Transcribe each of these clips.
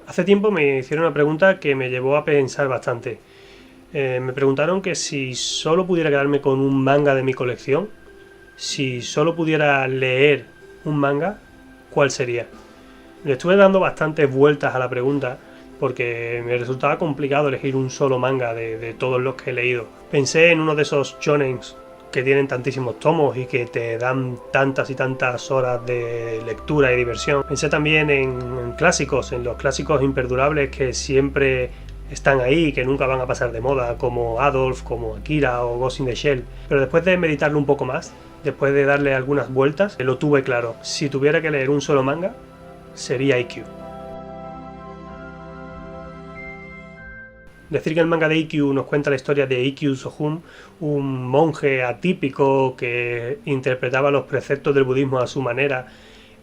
Hace tiempo me hicieron una pregunta que me llevó a pensar bastante. Me preguntaron que si solo pudiera quedarme con un manga de mi colección, si solo pudiera leer un manga, ¿cuál sería? Le estuve dando bastantes vueltas a la pregunta porque me resultaba complicado elegir un solo manga de todos los que he leído. Pensé en uno de esos shonens que tienen tantísimos tomos y que te dan tantas y tantas horas de lectura y diversión. Pensé también en clásicos, en los clásicos imperdurables que siempre están ahí, que nunca van a pasar de moda, como Adolf, como Akira o Ghost in the Shell. Pero después de meditarlo un poco más, después de darle algunas vueltas, lo tuve claro. Si tuviera que leer un solo manga, sería Ikkyu. Decir que el manga de Ikkyu nos cuenta la historia de Ikkyu Sohun, un monje atípico que interpretaba los preceptos del budismo a su manera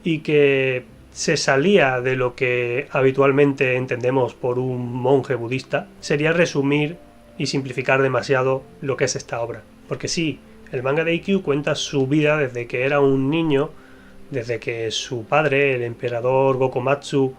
y que se salía de lo que habitualmente entendemos por un monje budista, sería resumir y simplificar demasiado lo que es esta obra. Porque sí, el manga de Ikkyu cuenta su vida desde que era un niño, desde que su padre, el emperador Gokomatsu,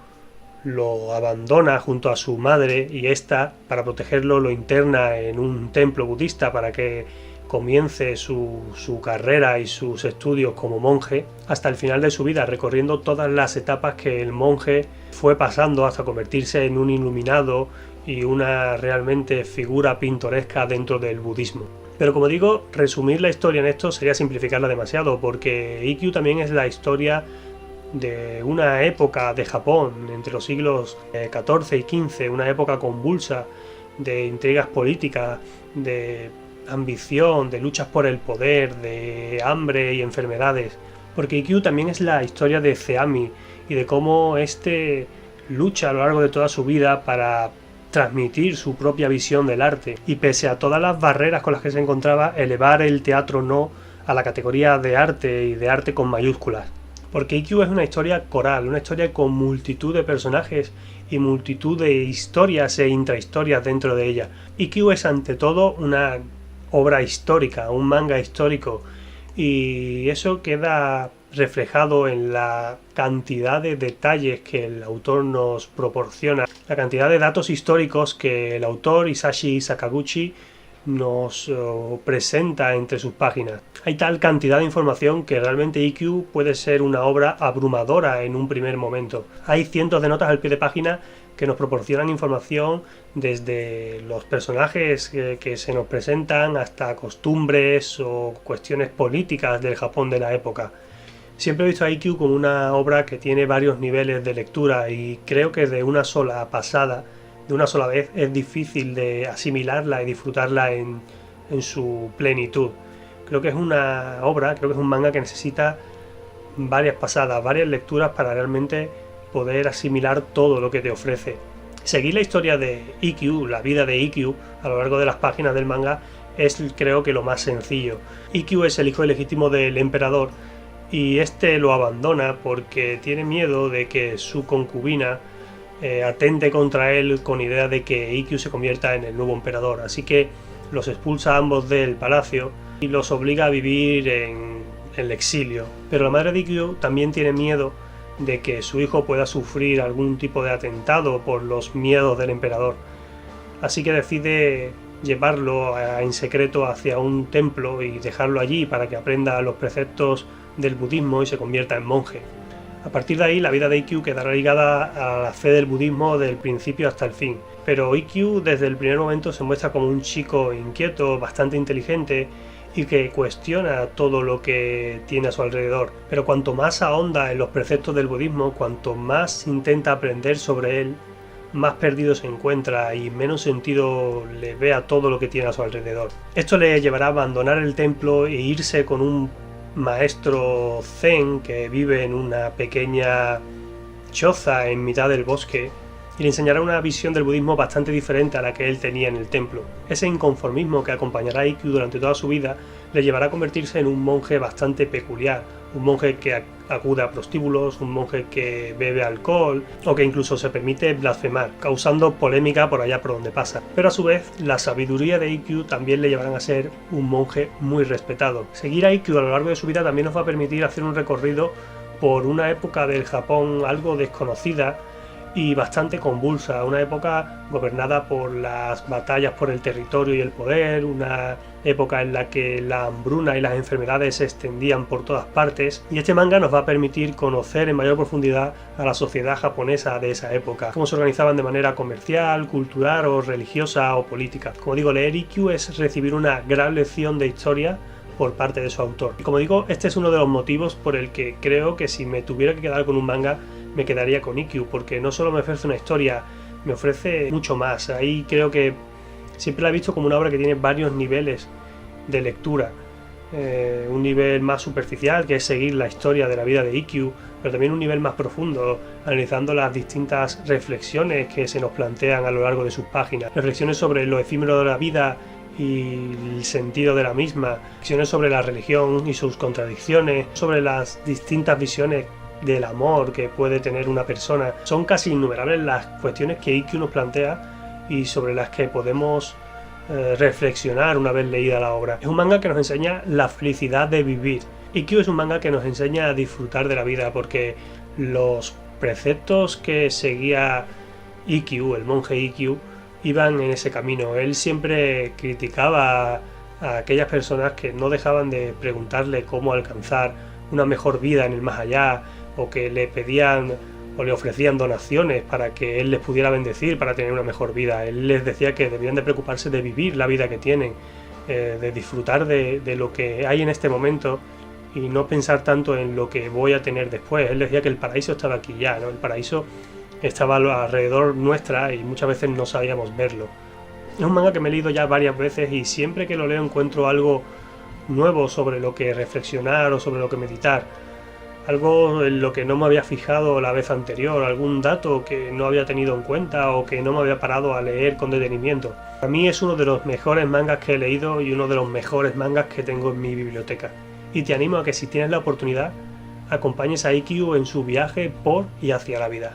lo abandona junto a su madre y ésta, para protegerlo, lo interna en un templo budista para que comience su carrera y sus estudios como monje hasta el final de su vida, recorriendo todas las etapas que el monje fue pasando hasta convertirse en un iluminado y una realmente figura pintoresca dentro del budismo. Pero como digo, resumir la historia en esto sería simplificarla demasiado, porque Ikkyu también es la historia de una época de Japón entre los siglos XIV y XV, una época convulsa de intrigas políticas, de ambición, de luchas por el poder, de hambre y enfermedades. Porque Ikkyu también es la historia de Zeami y de cómo este lucha a lo largo de toda su vida para transmitir su propia visión del arte y, pese a todas las barreras con las que se encontraba, elevar el teatro no a la categoría de arte y de arte con mayúsculas. Porque Ikkyu es una historia coral, una historia con multitud de personajes y multitud de historias e intrahistorias dentro de ella. Ikkyu es ante todo una obra histórica, un manga histórico, y eso queda reflejado en la cantidad de detalles que el autor nos proporciona, la cantidad de datos históricos que el autor Hisashi Sakaguchi nos presenta entre sus páginas. Hay tal cantidad de información que realmente Ikkyu puede ser una obra abrumadora en un primer momento. Hay cientos de notas al pie de página que nos proporcionan información desde los personajes que se nos presentan hasta costumbres o cuestiones políticas del Japón de la época. Siempre he visto a Ikkyu como una obra que tiene varios niveles de lectura y creo que de una sola pasada, de una sola vez, es difícil de asimilarla y disfrutarla en su plenitud. Creo que es una obra, creo que es un manga que necesita varias pasadas, varias lecturas para realmente poder asimilar todo lo que te ofrece. Seguir la historia de Ikkyu, la vida de Ikkyu a lo largo de las páginas del manga es, creo que, lo más sencillo. Ikkyu es el hijo ilegítimo del emperador y este lo abandona porque tiene miedo de que su concubina atente contra él con idea de que Ikkyu se convierta en el nuevo emperador, así que los expulsa a ambos del palacio y los obliga a vivir en el exilio. Pero la madre de Ikkyu también tiene miedo de que su hijo pueda sufrir algún tipo de atentado por los miedos del emperador, así que decide llevarlo en secreto hacia un templo y dejarlo allí para que aprenda los preceptos del budismo y se convierta en monje. A partir de ahí, la vida de Ikkyu quedará ligada a la fe del budismo del principio hasta el fin. Pero Ikkyu desde el primer momento se muestra como un chico inquieto, bastante inteligente y que cuestiona todo lo que tiene a su alrededor. Pero cuanto más ahonda en los preceptos del budismo, cuanto más intenta aprender sobre él, más perdido se encuentra y menos sentido le ve a todo lo que tiene a su alrededor. Esto le llevará a abandonar el templo e irse con un maestro zen que vive en una pequeña choza en mitad del bosque y le enseñará una visión del budismo bastante diferente a la que él tenía en el templo. Ese inconformismo que acompañará a Ikkyu durante toda su vida le llevará a convertirse en un monje bastante peculiar, un monje que acude a prostíbulos, un monje que bebe alcohol o que incluso se permite blasfemar, causando polémica por allá por donde pasa. Pero a su vez, la sabiduría de Ikkyu también le llevarán a ser un monje muy respetado. Seguir a Ikkyu a lo largo de su vida también nos va a permitir hacer un recorrido por una época del Japón algo desconocida y bastante convulsa, una época gobernada por las batallas por el territorio y el poder, una época en la que la hambruna y las enfermedades se extendían por todas partes, y este manga nos va a permitir conocer en mayor profundidad a la sociedad japonesa de esa época, cómo se organizaban de manera comercial, cultural o religiosa o política. Como digo, leer Ikkyu es recibir una gran lección de historia por parte de su autor. Y como digo, este es uno de los motivos por el que creo que si me tuviera que quedar con un manga, me quedaría con Ikkyu, porque no solo me ofrece una historia, me ofrece mucho más. Ahí creo que siempre la he visto como una obra que tiene varios niveles de lectura. Un nivel más superficial, que es seguir la historia de la vida de Ikkyu, pero también un nivel más profundo, analizando las distintas reflexiones que se nos plantean a lo largo de sus páginas. Reflexiones sobre lo efímero de la vida y el sentido de la misma, reflexiones sobre la religión y sus contradicciones, sobre las distintas visiones del amor que puede tener una persona. Son casi innumerables las cuestiones que Ikkyu nos plantea y sobre las que podemos reflexionar una vez leída la obra. Es un manga que nos enseña la felicidad de vivir. Ikkyu es un manga que nos enseña a disfrutar de la vida, porque los preceptos que seguía Ikkyu, el monje Ikkyu, iban en ese camino. Él siempre criticaba a aquellas personas que no dejaban de preguntarle cómo alcanzar una mejor vida en el más allá, o que le pedían o le ofrecían donaciones para que él les pudiera bendecir para tener una mejor vida. Él les decía que debían de preocuparse de vivir la vida que tienen, de disfrutar de lo que hay en este momento y no pensar tanto en lo que voy a tener después. Él decía que el paraíso estaba aquí ya, ¿no? El paraíso estaba alrededor nuestra y muchas veces no sabíamos verlo. Es un manga que me he leído ya varias veces y siempre que lo leo encuentro algo nuevo sobre lo que reflexionar o sobre lo que meditar. Algo en lo que no me había fijado la vez anterior, algún dato que no había tenido en cuenta o que no me había parado a leer con detenimiento. Para mí es uno de los mejores mangas que he leído y uno de los mejores mangas que tengo en mi biblioteca. Y te animo a que si tienes la oportunidad, acompañes a Ikkyu en su viaje por y hacia la vida.